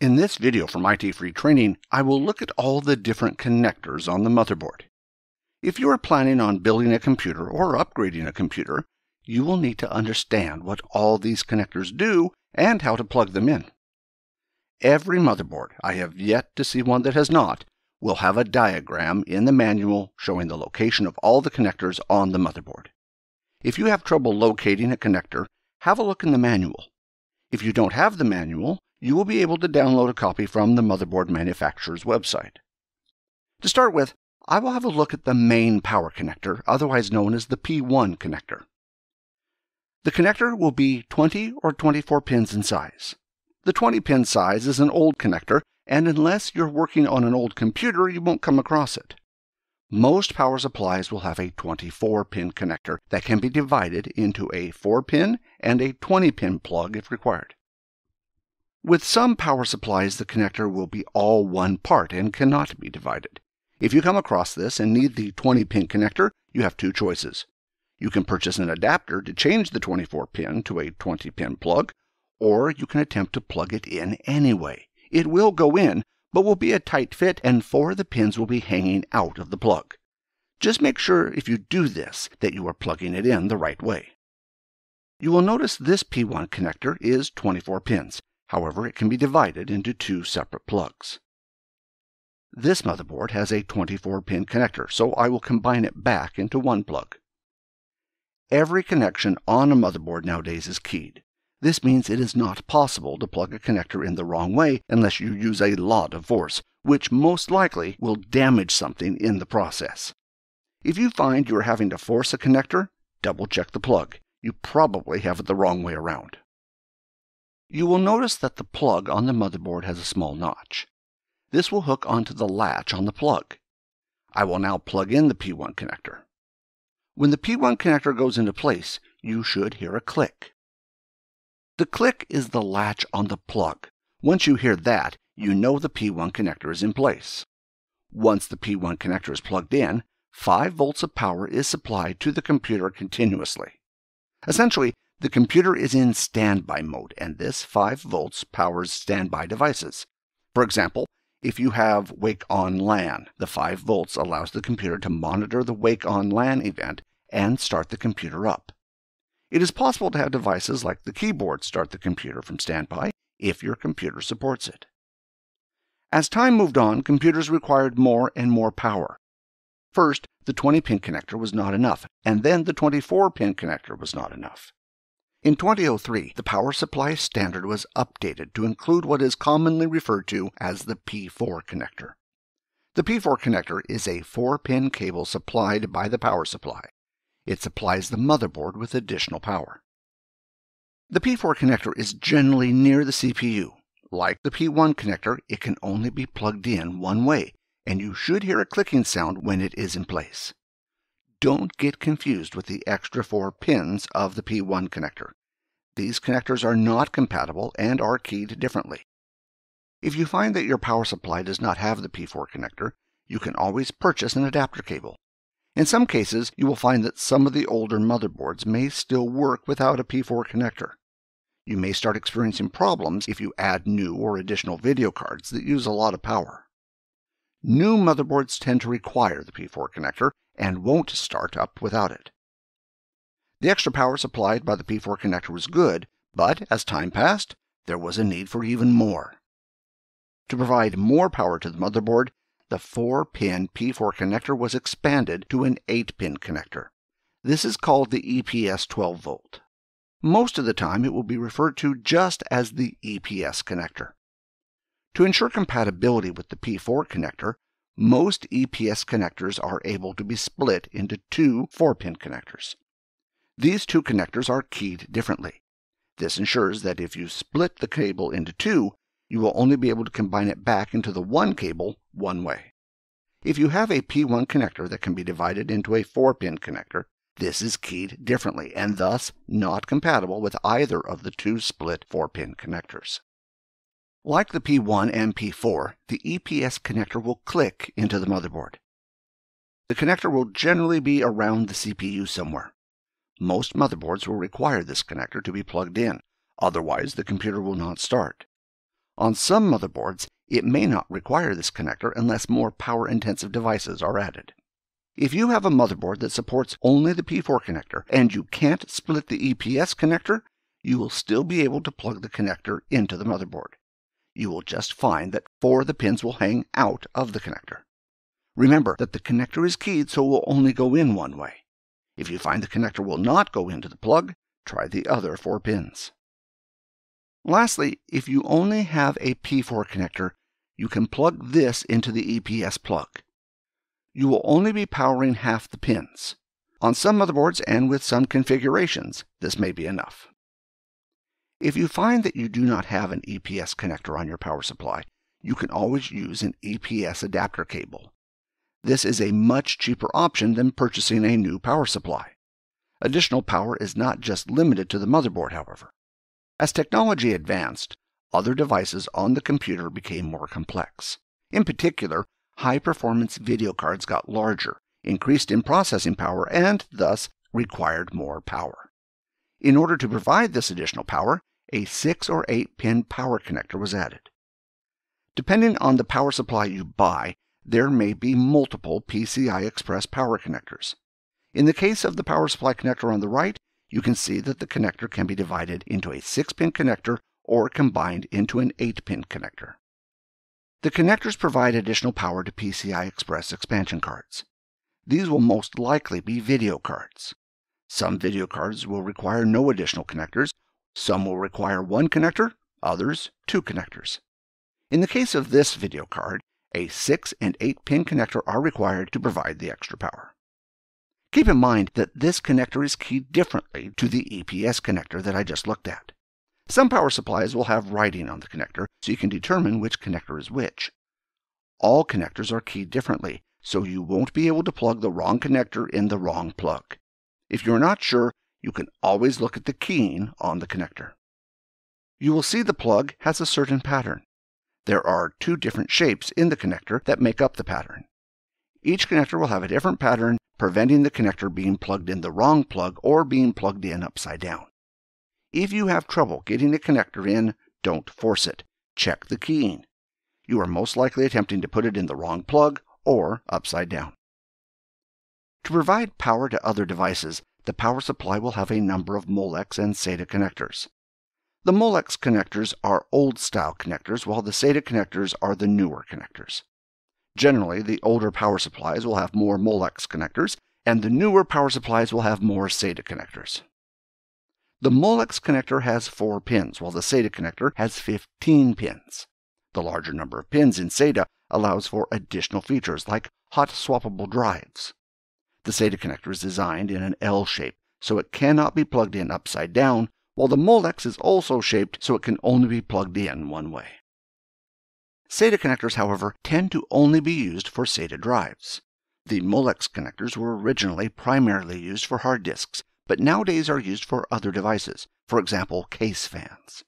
In this video from IT Free Training, I will look at all the different connectors on the motherboard. If you are planning on building a computer or upgrading a computer, you will need to understand what all these connectors do and how to plug them in. Every motherboard, I have yet to see one that has not, will have a diagram in the manual showing the location of all the connectors on the motherboard. If you have trouble locating a connector, have a look in the manual. If you don't have the manual, you will be able to download a copy from the motherboard manufacturer's website. To start with, I will have a look at the main power connector, otherwise known as the P1 connector. The connector will be 20 or 24 pins in size. The 20-pin size is an old connector, and unless you're working on an old computer, you won't come across it. Most power supplies will have a 24-pin connector that can be divided into a 4-pin and a 20-pin plug if required. With some power supplies, the connector will be all one part and cannot be divided. If you come across this and need the 20-pin connector, you have two choices. You can purchase an adapter to change the 24-pin to a 20-pin plug, or you can attempt to plug it in anyway. It will go in, but will be a tight fit and 4 of the pins will be hanging out of the plug. Just make sure if you do this that you are plugging it in the right way. You will notice this P1 connector is 24 pins. However, it can be divided into 2 separate plugs. This motherboard has a 24-pin connector, so I will combine it back into one plug. Every connection on a motherboard nowadays is keyed. This means it is not possible to plug a connector in the wrong way unless you use a lot of force, which most likely will damage something in the process. If you find you are having to force a connector, double-check the plug. You probably have it the wrong way around. You will notice that the plug on the motherboard has a small notch. This will hook onto the latch on the plug. I will now plug in the P1 connector. When the P1 connector goes into place, you should hear a click. The click is the latch on the plug. Once you hear that, you know the P1 connector is in place. Once the P1 connector is plugged in, 5 volts of power is supplied to the computer continuously. Essentially, the computer is in standby mode, and this 5 volts powers standby devices. For example, if you have Wake on LAN, the 5 volts allows the computer to monitor the Wake on LAN event and start the computer up. It is possible to have devices like the keyboard start the computer from standby if your computer supports it. As time moved on, computers required more and more power. First, the 20-pin connector was not enough, and then the 24-pin connector was not enough. In 2003, the power supply standard was updated to include what is commonly referred to as the P4 connector. The P4 connector is a 4-pin cable supplied by the power supply. It supplies the motherboard with additional power. The P4 connector is generally near the CPU. Like the P1 connector, it can only be plugged in one way, and you should hear a clicking sound when it is in place. Don't get confused with the extra 4 pins of the P1 connector. These connectors are not compatible and are keyed differently. If you find that your power supply does not have the P4 connector, you can always purchase an adapter cable. In some cases, you will find that some of the older motherboards may still work without a P4 connector. You may start experiencing problems if you add new or additional video cards that use a lot of power. New motherboards tend to require the P4 connector and won't start up without it. The extra power supplied by the P4 connector was good, but as time passed, there was a need for even more. To provide more power to the motherboard, the 4-pin P4 connector was expanded to an 8-pin connector. This is called the EPS 12-volt. Most of the time, it will be referred to just as the EPS connector. To ensure compatibility with the P4 connector, most EPS connectors are able to be split into 2 4-pin connectors. These 2 connectors are keyed differently. This ensures that if you split the cable into 2, you will only be able to combine it back into the one cable one way. If you have a P1 connector that can be divided into a 4-pin connector, this is keyed differently and thus not compatible with either of the 2 split 4-pin connectors. Like the P1 and P4, the EPS connector will click into the motherboard. The connector will generally be around the CPU somewhere. Most motherboards will require this connector to be plugged in, otherwise the computer will not start. On some motherboards, it may not require this connector unless more power-intensive devices are added. If you have a motherboard that supports only the P4 connector and you can't split the EPS connector, you will still be able to plug the connector into the motherboard. You will just find that 4 of the pins will hang out of the connector. Remember that the connector is keyed, so it will only go in one way. If you find the connector will not go into the plug, try the other 4 pins. Lastly, if you only have a P4 connector, you can plug this into the EPS plug. You will only be powering half the pins. On some motherboards and with some configurations, this may be enough. If you find that you do not have an EPS connector on your power supply, you can always use an EPS adapter cable. This is a much cheaper option than purchasing a new power supply. Additional power is not just limited to the motherboard, however. As technology advanced, other devices on the computer became more complex. In particular, high-performance video cards got larger, increased in processing power, and thus required more power. In order to provide this additional power, a 6 or 8-pin power connector was added. Depending on the power supply you buy, there may be multiple PCI Express power connectors. In the case of the power supply connector on the right, you can see that the connector can be divided into a 6-pin connector or combined into an 8-pin connector. The connectors provide additional power to PCI Express expansion cards. These will most likely be video cards. Some video cards will require no additional connectors, some will require 1 connector, others 2 connectors. In the case of this video card, a 6 and 8-pin connector are required to provide the extra power. Keep in mind that this connector is keyed differently to the EPS connector that I just looked at. Some power supplies will have writing on the connector, so you can determine which connector is which. All connectors are keyed differently, so you won't be able to plug the wrong connector in the wrong plug. If you're not sure, you can always look at the keying on the connector. You will see the plug has a certain pattern. There are 2 different shapes in the connector that make up the pattern. Each connector will have a different pattern, preventing the connector being plugged in the wrong plug or being plugged in upside down. If you have trouble getting a connector in, don't force it. Check the keying. You are most likely attempting to put it in the wrong plug or upside down. To provide power to other devices, the power supply will have a number of Molex and SATA connectors. The Molex connectors are old-style connectors, while the SATA connectors are the newer connectors. Generally, the older power supplies will have more Molex connectors, and the newer power supplies will have more SATA connectors. The Molex connector has 4 pins, while the SATA connector has 15 pins. The larger number of pins in SATA allows for additional features like hot swappable drives. The SATA connector is designed in an L shape, so it cannot be plugged in upside down, while the Molex is also shaped so it can only be plugged in one way. SATA connectors, however, tend to only be used for SATA drives. The Molex connectors were originally primarily used for hard disks, but nowadays are used for other devices, for example, case fans.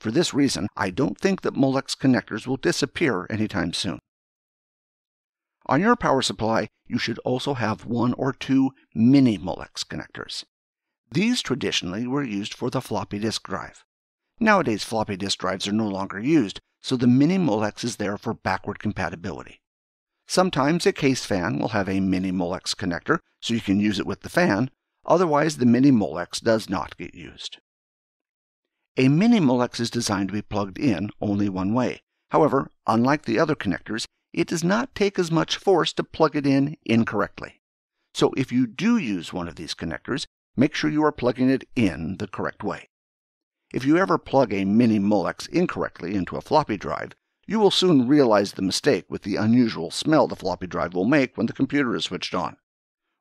For this reason, I don't think that Molex connectors will disappear anytime soon. On your power supply, you should also have 1 or 2 mini Molex connectors. These traditionally were used for the floppy disk drive. Nowadays, floppy disk drives are no longer used, so the mini Molex is there for backward compatibility. Sometimes a case fan will have a mini Molex connector, so you can use it with the fan. Otherwise, the mini Molex does not get used. A mini Molex is designed to be plugged in only one way. However, unlike the other connectors, it does not take as much force to plug it in incorrectly. So if you do use one of these connectors, make sure you are plugging it in the correct way. If you ever plug a mini Molex incorrectly into a floppy drive, you will soon realize the mistake with the unusual smell the floppy drive will make when the computer is switched on.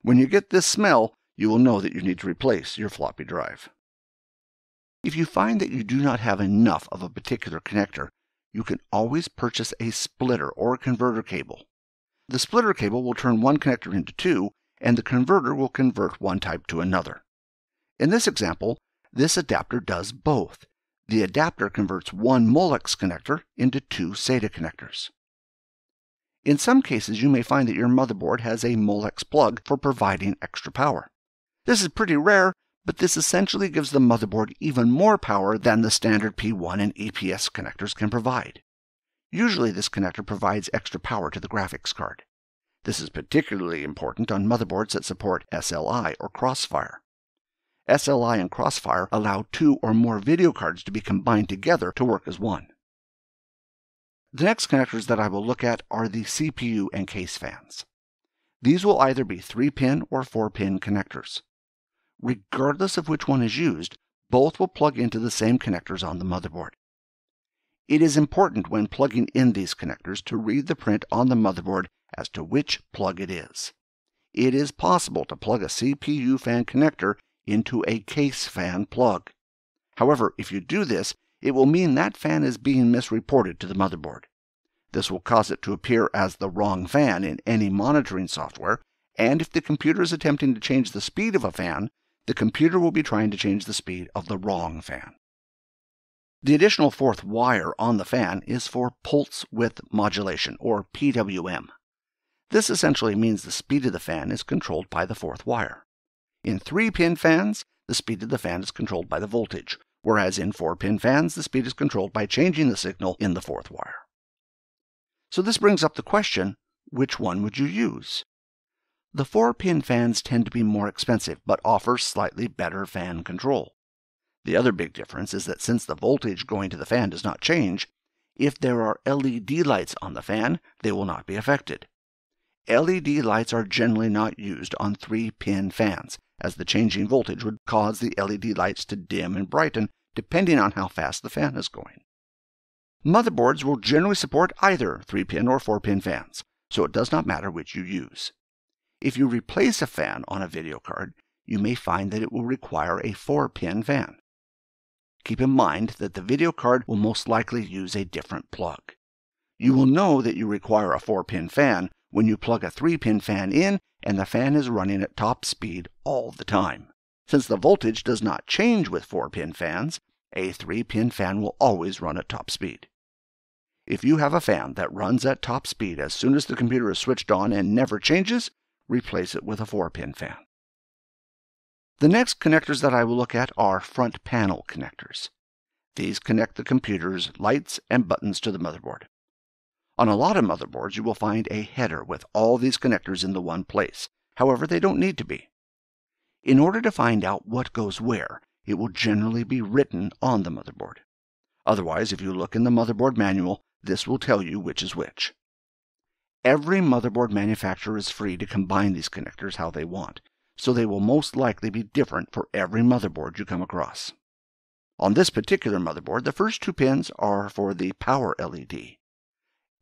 When you get this smell, you will know that you need to replace your floppy drive. If you find that you do not have enough of a particular connector, you can always purchase a splitter or converter cable. The splitter cable will turn one connector into 2, and the converter will convert one type to another. In this example, this adapter does both. The adapter converts one Molex connector into 2 SATA connectors. In some cases, you may find that your motherboard has a Molex plug for providing extra power. This is pretty rare, but this essentially gives the motherboard even more power than the standard P1 and EPS connectors can provide. Usually this connector provides extra power to the graphics card. This is particularly important on motherboards that support SLI or Crossfire. SLI and Crossfire allow 2 or more video cards to be combined together to work as one. The next connectors that I will look at are the CPU and case fans. These will either be 3-pin or 4-pin connectors. Regardless of which one is used, both will plug into the same connectors on the motherboard. It is important when plugging in these connectors to read the print on the motherboard as to which plug it is. It is possible to plug a CPU fan connector into a case fan plug. However, if you do this, it will mean that fan is being misreported to the motherboard. This will cause it to appear as the wrong fan in any monitoring software, and if the computer is attempting to change the speed of a fan, the computer will be trying to change the speed of the wrong fan. The additional 4th wire on the fan is for pulse width modulation, or PWM. This essentially means the speed of the fan is controlled by the 4th wire. In 3-pin fans, the speed of the fan is controlled by the voltage, whereas in 4-pin fans, the speed is controlled by changing the signal in the 4th wire. So this brings up the question, which one would you use? The 4-pin fans tend to be more expensive, but offer slightly better fan control. The other big difference is that since the voltage going to the fan does not change, if there are LED lights on the fan, they will not be affected. LED lights are generally not used on 3-pin fans, as the changing voltage would cause the LED lights to dim and brighten depending on how fast the fan is going. Motherboards will generally support either 3-pin or 4-pin fans, so it does not matter which you use. If you replace a fan on a video card, you may find that it will require a 4-pin fan. Keep in mind that the video card will most likely use a different plug. You will know that you require a 4-pin fan when you plug a 3-pin fan in and the fan is running at top speed all the time. Since the voltage does not change with 4-pin fans, a 3-pin fan will always run at top speed. If you have a fan that runs at top speed as soon as the computer is switched on and never changes, replace it with a 4-pin fan. The next connectors that I will look at are front panel connectors. These connect the computer's lights and buttons to the motherboard. On a lot of motherboards, you will find a header with all these connectors in the one place. However, they don't need to be. In order to find out what goes where, it will generally be written on the motherboard. Otherwise, if you look in the motherboard manual, this will tell you which is which. Every motherboard manufacturer is free to combine these connectors how they want, so they will most likely be different for every motherboard you come across. On this particular motherboard, the first 2 pins are for the power LED.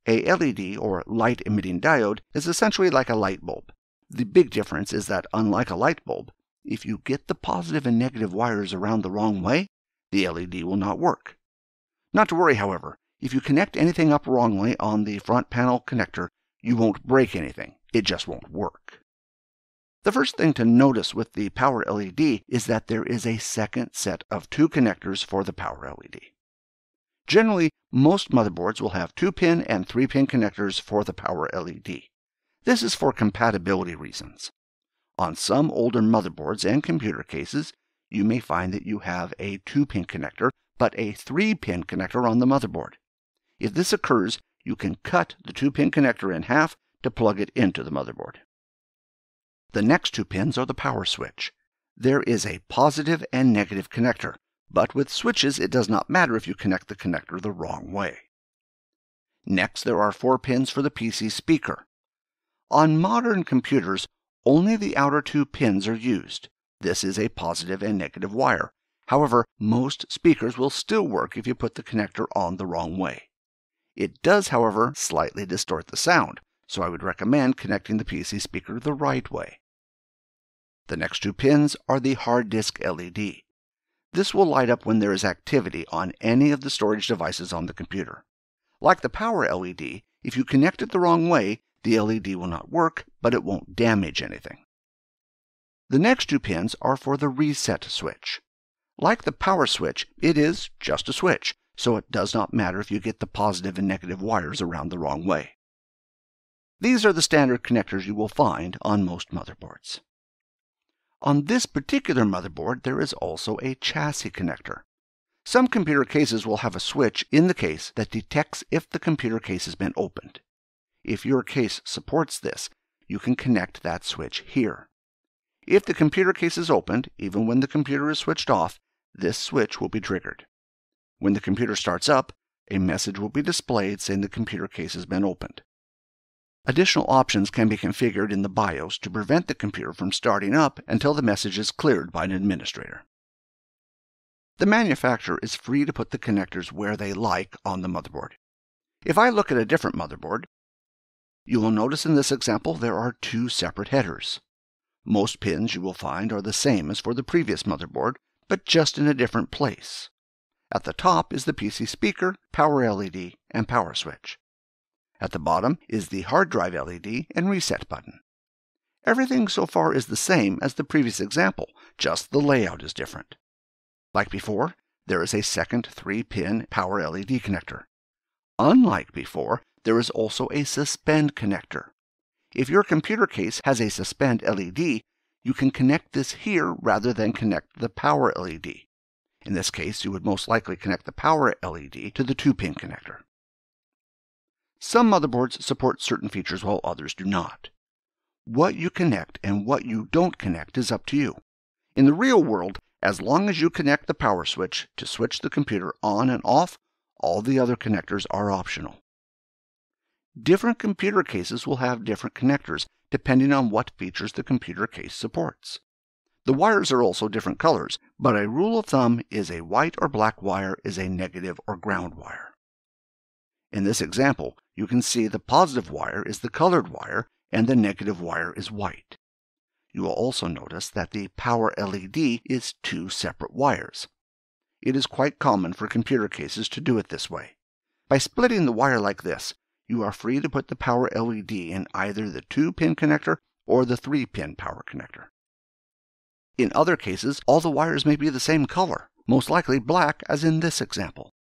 A LED, or light-emitting diode, is essentially like a light bulb. The big difference is that, unlike a light bulb, if you get the positive and negative wires around the wrong way, the LED will not work. Not to worry, however, if you connect anything up wrongly on the front panel connector, you won't break anything, it just won't work. The first thing to notice with the power LED is that there is a second set of 2 connectors for the power LED. Generally, most motherboards will have 2-pin and 3-pin connectors for the power LED. This is for compatibility reasons. On some older motherboards and computer cases, you may find that you have a 2-pin connector, but a 3-pin connector on the motherboard. If this occurs, you can cut the 2-pin connector in half to plug it into the motherboard. The next 2 pins are the power switch. There is a positive and negative connector, but with switches it does not matter if you connect the connector the wrong way. Next, there are 4 pins for the PC speaker. On modern computers, only the outer 2 pins are used. This is a positive and negative wire. However, most speakers will still work if you put the connector on the wrong way. It does, however, slightly distort the sound, so I would recommend connecting the PC speaker the right way. The next 2 pins are the hard disk LED. This will light up when there is activity on any of the storage devices on the computer. Like the power LED, if you connect it the wrong way, the LED will not work, but it won't damage anything. The next 2 pins are for the reset switch. Like the power switch, it is just a switch, so it does not matter if you get the positive and negative wires around the wrong way. These are the standard connectors you will find on most motherboards. On this particular motherboard, there is also a chassis connector. Some computer cases will have a switch in the case that detects if the computer case has been opened. If your case supports this, you can connect that switch here. If the computer case is opened, even when the computer is switched off, this switch will be triggered. When the computer starts up, a message will be displayed saying the computer case has been opened. Additional options can be configured in the BIOS to prevent the computer from starting up until the message is cleared by an administrator. The manufacturer is free to put the connectors where they like on the motherboard. If I look at a different motherboard, you will notice in this example there are two separate headers. Most pins you will find are the same as for the previous motherboard, but just in a different place. At the top is the PC speaker, power LED, and power switch. At the bottom is the hard drive LED and reset button. Everything so far is the same as the previous example, just the layout is different. Like before, there is a second 3-pin power LED connector. Unlike before, there is also a suspend connector. If your computer case has a suspend LED, you can connect this here rather than connect the power LED. In this case, you would most likely connect the power LED to the 2-pin connector. Some motherboards support certain features while others do not. What you connect and what you don't connect is up to you. In the real world, as long as you connect the power switch to switch the computer on and off, all the other connectors are optional. Different computer cases will have different connectors depending on what features the computer case supports. The wires are also different colors, but a rule of thumb is a white or black wire is a negative or ground wire. In this example, you can see the positive wire is the colored wire and the negative wire is white. You will also notice that the power LED is two separate wires. It is quite common for computer cases to do it this way. By splitting the wire like this, you are free to put the power LED in either the 2-pin connector or the 3-pin power connector. In other cases, all the wires may be the same color, most likely black as in this example.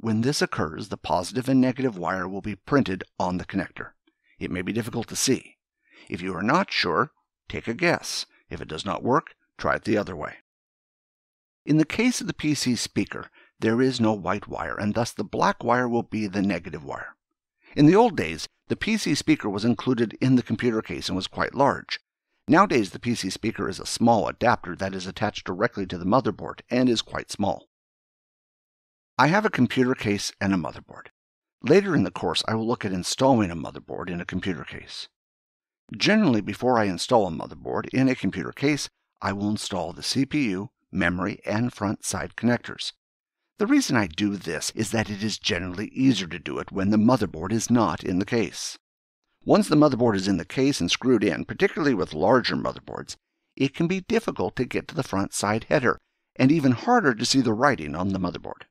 When this occurs, the positive and negative wire will be printed on the connector. It may be difficult to see. If you are not sure, take a guess. If it does not work, try it the other way. In the case of the PC speaker, there is no white wire, and thus the black wire will be the negative wire. In the old days, the PC speaker was included in the computer case and was quite large. Nowadays, the PC speaker is a small adapter that is attached directly to the motherboard and is quite small. I have a computer case and a motherboard. Later in the course, I will look at installing a motherboard in a computer case. Generally, before I install a motherboard in a computer case, I will install the CPU, memory, and front side connectors. The reason I do this is that it is generally easier to do it when the motherboard is not in the case. Once the motherboard is in the case and screwed in, particularly with larger motherboards, it can be difficult to get to the front side header, and even harder to see the writing on the motherboard.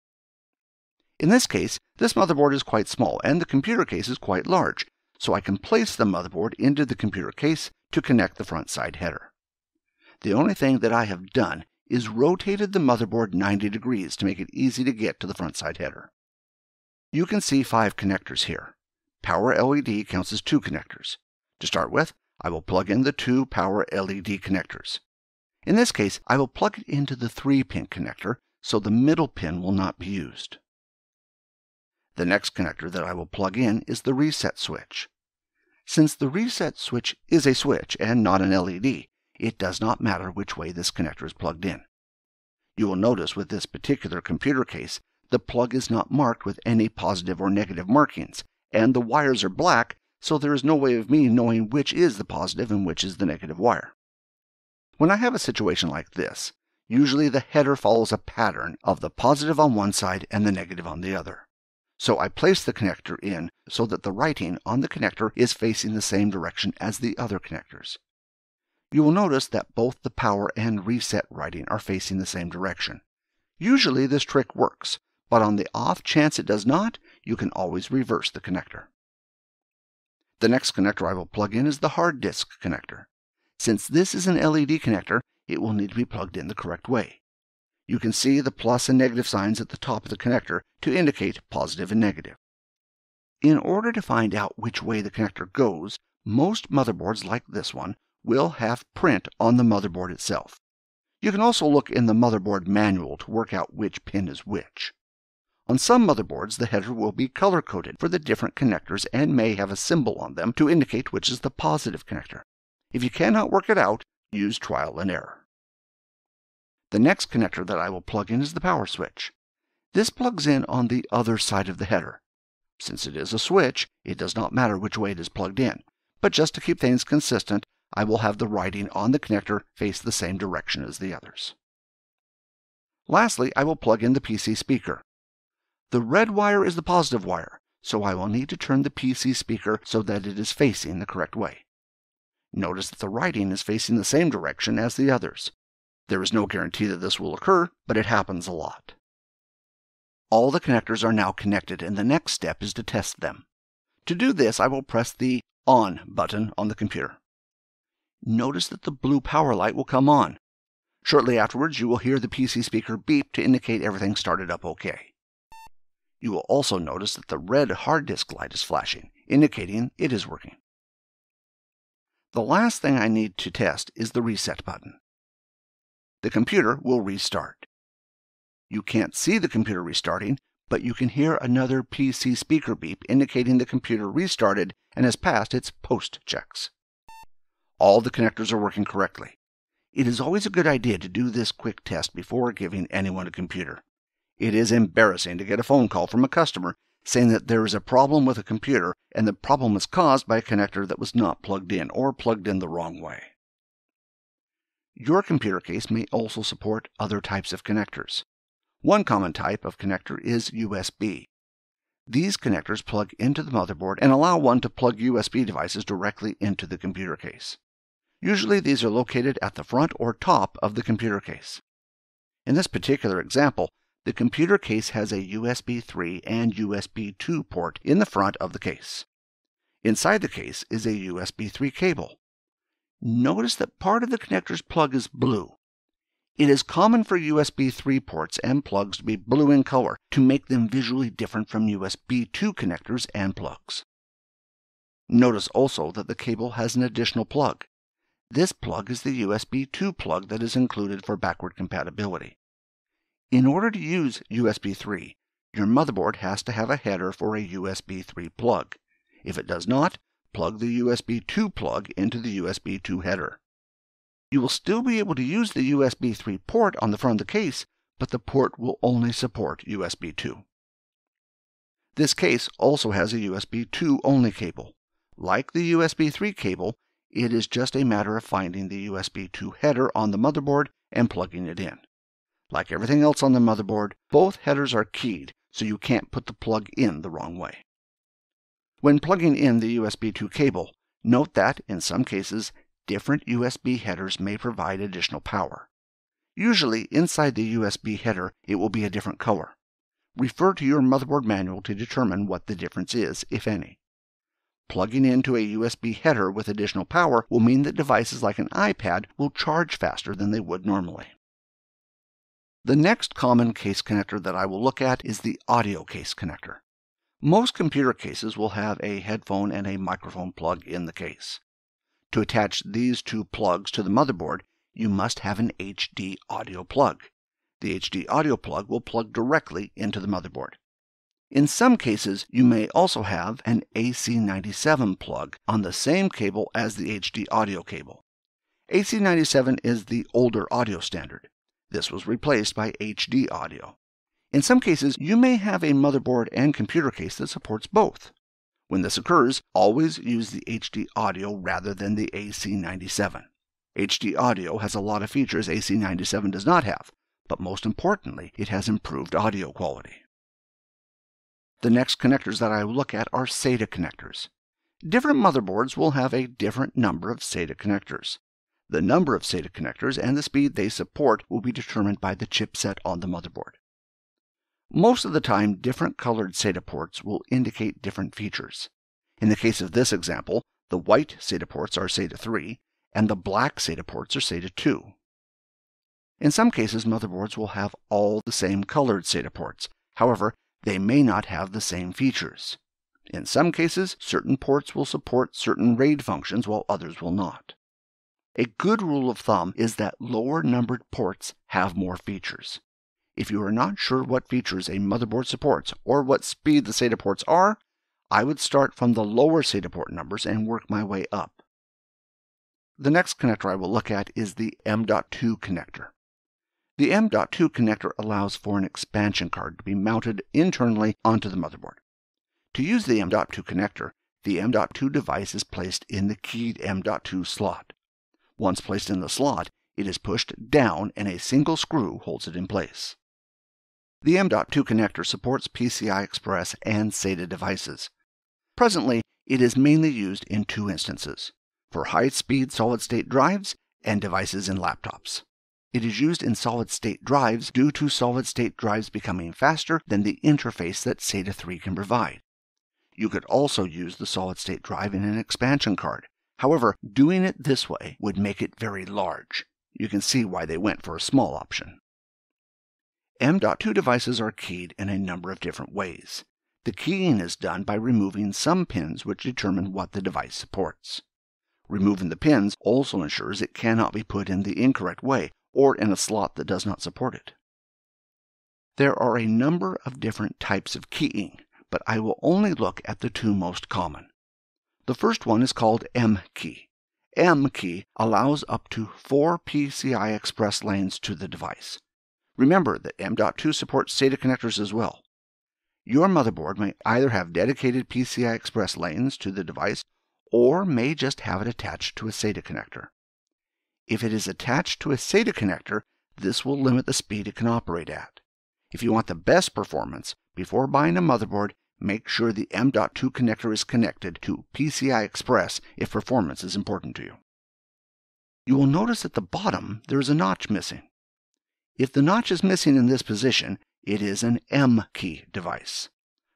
In this case, this motherboard is quite small and the computer case is quite large, so I can place the motherboard into the computer case to connect the front side header. The only thing that I have done is rotated the motherboard 90 degrees to make it easy to get to the front side header. You can see 5 connectors here. Power LED counts as 2 connectors. To start with, I will plug in the 2 power LED connectors. In this case, I will plug it into the 3-pin connector, so the middle pin will not be used. The next connector that I will plug in is the reset switch. Since the reset switch is a switch and not an LED, it does not matter which way this connector is plugged in. You will notice with this particular computer case, the plug is not marked with any positive or negative markings, and the wires are black, so there is no way of me knowing which is the positive and which is the negative wire. When I have a situation like this, usually the header follows a pattern of the positive on one side and the negative on the other. So I place the connector in so that the writing on the connector is facing the same direction as the other connectors. You will notice that both the power and reset writing are facing the same direction. Usually this trick works, but on the off chance it does not, you can always reverse the connector. The next connector I will plug in is the hard disk connector. Since this is an LED connector, it will need to be plugged in the correct way. You can see the plus and negative signs at the top of the connector to indicate positive and negative. In order to find out which way the connector goes, most motherboards like this one will have print on the motherboard itself. You can also look in the motherboard manual to work out which pin is which. On some motherboards, the header will be color-coded for the different connectors and may have a symbol on them to indicate which is the positive connector. If you cannot work it out, use trial and error. The next connector that I will plug in is the power switch. This plugs in on the other side of the header. Since it is a switch, it does not matter which way it is plugged in, but just to keep things consistent, I will have the writing on the connector face the same direction as the others. Lastly, I will plug in the PC speaker. The red wire is the positive wire, so I will need to turn the PC speaker so that it is facing the correct way. Notice that the writing is facing the same direction as the others. There is no guarantee that this will occur, but it happens a lot. All the connectors are now connected, and the next step is to test them. To do this, I will press the On button on the computer. Notice that the blue power light will come on. Shortly afterwards, you will hear the PC speaker beep to indicate everything started up okay. You will also notice that the red hard disk light is flashing, indicating it is working. The last thing I need to test is the reset button. The computer will restart. You can't see the computer restarting, but you can hear another PC speaker beep indicating the computer restarted and has passed its post checks. All the connectors are working correctly. It is always a good idea to do this quick test before giving anyone a computer. It is embarrassing to get a phone call from a customer saying that there is a problem with a computer and the problem is caused by a connector that was not plugged in or plugged in the wrong way. Your computer case may also support other types of connectors. One common type of connector is USB. These connectors plug into the motherboard and allow one to plug USB devices directly into the computer case. Usually these are located at the front or top of the computer case. In this particular example, the computer case has a USB 3 and USB 2 port in the front of the case. Inside the case is a USB 3 cable. Notice that part of the connector's plug is blue. It is common for USB 3 ports and plugs to be blue in color to make them visually different from USB 2 connectors and plugs. Notice also that the cable has an additional plug. This plug is the USB 2 plug that is included for backward compatibility. In order to use USB 3, your motherboard has to have a header for a USB 3 plug. If it does not, plug the USB 2 plug into the USB 2 header. You will still be able to use the USB 3 port on the front of the case, but the port will only support USB 2. This case also has a USB 2 only cable. Like the USB 3 cable, it is just a matter of finding the USB 2 header on the motherboard and plugging it in. Like everything else on the motherboard, both headers are keyed, so you can't put the plug in the wrong way. When plugging in the USB 2 cable, note that, in some cases, different USB headers may provide additional power. Usually, inside the USB header, it will be a different color. Refer to your motherboard manual to determine what the difference is, if any. Plugging into a USB header with additional power will mean that devices like an iPad will charge faster than they would normally. The next common case connector that I will look at is the audio case connector. Most computer cases will have a headphone and a microphone plug in the case. To attach these two plugs to the motherboard, you must have an HD audio plug. The HD audio plug will plug directly into the motherboard. In some cases, you may also have an AC97 plug on the same cable as the HD audio cable. AC97 is the older audio standard. This was replaced by HD audio. In some cases, you may have a motherboard and computer case that supports both. When this occurs, always use the HD audio rather than the AC97. HD audio has a lot of features AC97 does not have, but most importantly, it has improved audio quality. The next connectors that I will look at are SATA connectors. Different motherboards will have a different number of SATA connectors. The number of SATA connectors and the speed they support will be determined by the chipset on the motherboard. Most of the time, different colored SATA ports will indicate different features. In the case of this example, the white SATA ports are SATA 3, and the black SATA ports are SATA 2. In some cases, motherboards will have all the same colored SATA ports. However, they may not have the same features. In some cases, certain ports will support certain RAID functions while others will not. A good rule of thumb is that lower numbered ports have more features. If you are not sure what features a motherboard supports or what speed the SATA ports are, I would start from the lower SATA port numbers and work my way up. The next connector I will look at is the M.2 connector. The M.2 connector allows for an expansion card to be mounted internally onto the motherboard. To use the M.2 connector, the M.2 device is placed in the keyed M.2 slot. Once placed in the slot, it is pushed down and a single screw holds it in place. The M.2 connector supports PCI Express and SATA devices. Presently, it is mainly used in two instances, for high-speed solid-state drives and devices in laptops. It is used in solid-state drives due to solid-state drives becoming faster than the interface that SATA 3 can provide. You could also use the solid-state drive in an expansion card. However, doing it this way would make it very large. You can see why they went for a small option. M.2 devices are keyed in a number of different ways. The keying is done by removing some pins which determine what the device supports. Removing the pins also ensures it cannot be put in the incorrect way or in a slot that does not support it. There are a number of different types of keying, but I will only look at the two most common. The first one is called M key. M key allows up to 4 PCI Express lanes to the device. Remember that M.2 supports SATA connectors as well. Your motherboard may either have dedicated PCI Express lanes to the device or may just have it attached to a SATA connector. If it is attached to a SATA connector, this will limit the speed it can operate at. If you want the best performance, before buying a motherboard, make sure the M.2 connector is connected to PCI Express if performance is important to you. You will notice at the bottom there is a notch missing. If the notch is missing in this position, it is an M key device.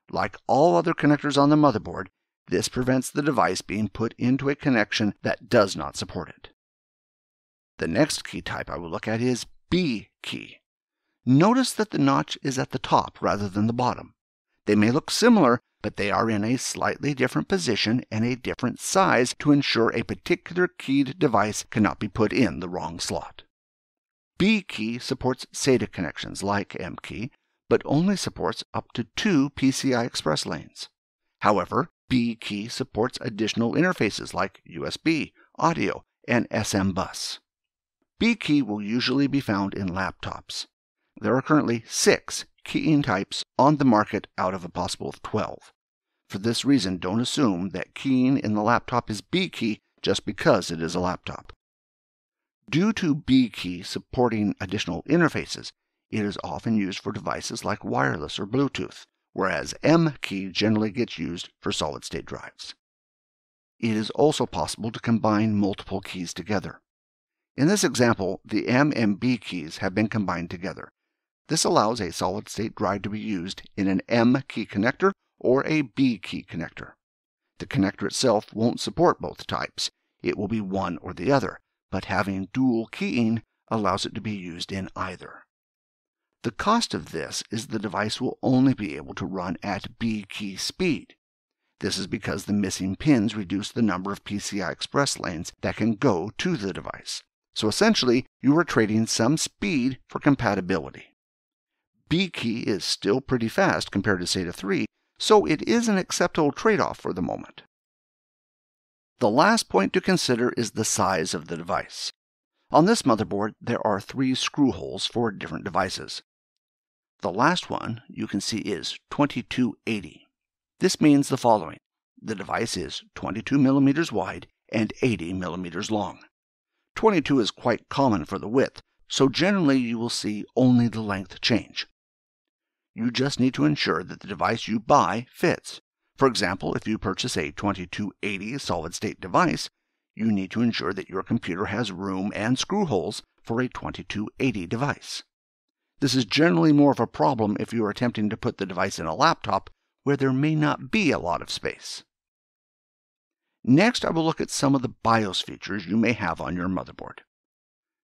Like all other connectors on the motherboard, this prevents the device being put into a connection that does not support it. The next key type I will look at is B key. Notice that the notch is at the top rather than the bottom. They may look similar, but they are in a slightly different position and a different size to ensure a particular keyed device cannot be put in the wrong slot. B key supports SATA connections like M key, but only supports up to 2 PCI Express lanes. However, B key supports additional interfaces like USB, audio, and SM bus. B key will usually be found in laptops. There are currently 6 keying types on the market out of a possible of 12. For this reason, don't assume that keying in the laptop is B key just because it is a laptop. Due to B key supporting additional interfaces, it is often used for devices like wireless or Bluetooth, whereas M key generally gets used for solid-state drives. It is also possible to combine multiple keys together. In this example, the M and B keys have been combined together. This allows a solid-state drive to be used in an M key connector or a B key connector. The connector itself won't support both types. It will be one or the other, but having dual keying allows it to be used in either. The cost of this is the device will only be able to run at B key speed. This is because the missing pins reduce the number of PCI Express lanes that can go to the device. So essentially, you are trading some speed for compatibility. B key is still pretty fast compared to SATA 3, so it is an acceptable trade-off for the moment. The last point to consider is the size of the device. On this motherboard, there are 3 screw holes for different devices. The last one you can see is 2280. This means the following. The device is 22 millimeters wide and 80 millimeters long. 22 is quite common for the width, so generally you will see only the length change. You just need to ensure that the device you buy fits. For example, if you purchase a 2280 solid-state device, you need to ensure that your computer has room and screw holes for a 2280 device. This is generally more of a problem if you are attempting to put the device in a laptop where there may not be a lot of space. Next, I will look at some of the BIOS features you may have on your motherboard.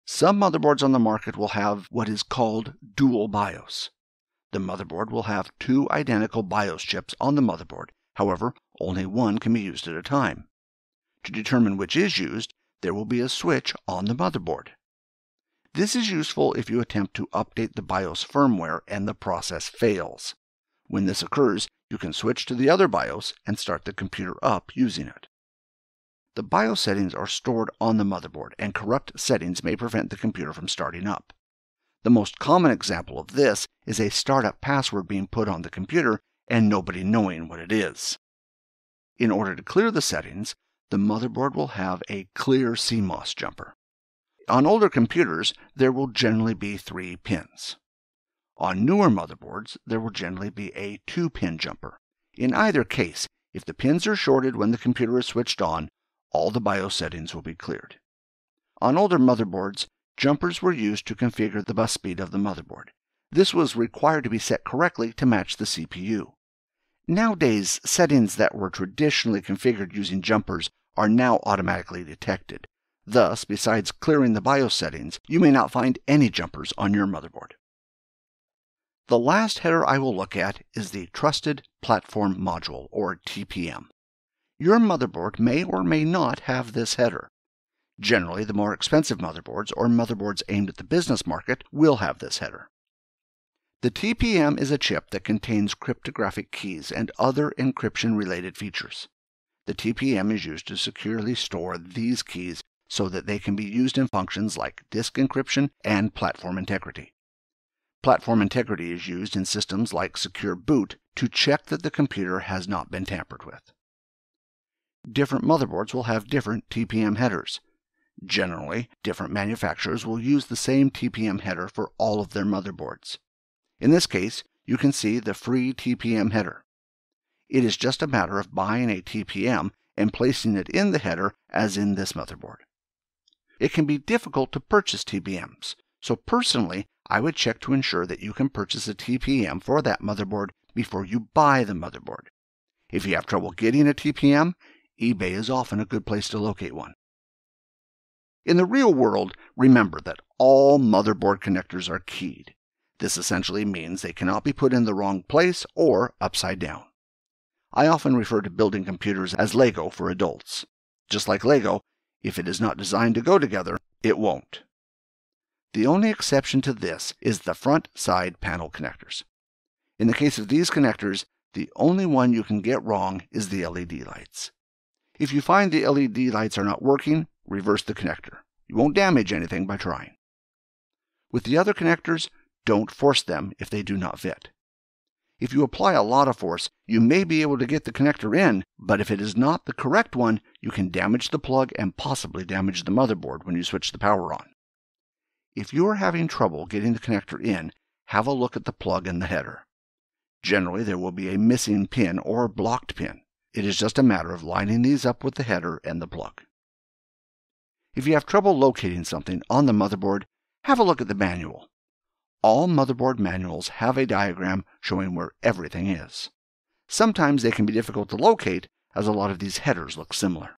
Some motherboards on the market will have what is called dual BIOS. The motherboard will have 2 identical BIOS chips on the motherboard. However, only one can be used at a time. To determine which is used, there will be a switch on the motherboard. This is useful if you attempt to update the BIOS firmware and the process fails. When this occurs, you can switch to the other BIOS and start the computer up using it. The BIOS settings are stored on the motherboard, and corrupt settings may prevent the computer from starting up. The most common example of this is a startup password being put on the computer and nobody knowing what it is. In order to clear the settings, the motherboard will have a clear CMOS jumper. On older computers, there will generally be 3 pins. On newer motherboards, there will generally be a 2-pin jumper. In either case, if the pins are shorted when the computer is switched on, all the BIOS settings will be cleared. On older motherboards, jumpers were used to configure the bus speed of the motherboard. This was required to be set correctly to match the CPU. Nowadays, settings that were traditionally configured using jumpers are now automatically detected. Thus, besides clearing the BIOS settings, you may not find any jumpers on your motherboard. The last header I will look at is the Trusted Platform Module, or TPM. Your motherboard may or may not have this header. Generally, the more expensive motherboards, or motherboards aimed at the business market, will have this header. The TPM is a chip that contains cryptographic keys and other encryption-related features. The TPM is used to securely store these keys so that they can be used in functions like disk encryption and platform integrity. Platform integrity is used in systems like Secure Boot to check that the computer has not been tampered with. Different motherboards will have different TPM headers. Generally, different manufacturers will use the same TPM header for all of their motherboards. In this case, you can see the free TPM header. It is just a matter of buying a TPM and placing it in the header as in this motherboard. It can be difficult to purchase TPMs, so personally, I would check to ensure that you can purchase a TPM for that motherboard before you buy the motherboard. If you have trouble getting a TPM, eBay is often a good place to locate one. In the real world, remember that all motherboard connectors are keyed. This essentially means they cannot be put in the wrong place or upside down. I often refer to building computers as Lego for adults. Just like Lego, if it is not designed to go together, it won't. The only exception to this is the front side panel connectors. In the case of these connectors, the only one you can get wrong is the LED lights. If you find the LED lights are not working, reverse the connector. You won't damage anything by trying. With the other connectors, don't force them if they do not fit. If you apply a lot of force, you may be able to get the connector in, but if it is not the correct one, you can damage the plug and possibly damage the motherboard when you switch the power on. If you are having trouble getting the connector in, have a look at the plug in the header. Generally, there will be a missing pin or blocked pin. It is just a matter of lining these up with the header and the plug. If you have trouble locating something on the motherboard, have a look at the manual. All motherboard manuals have a diagram showing where everything is. Sometimes they can be difficult to locate, as a lot of these headers look similar.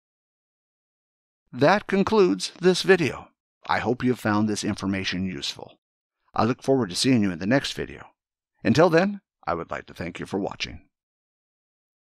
That concludes this video. I hope you have found this information useful. I look forward to seeing you in the next video. Until then, I would like to thank you for watching.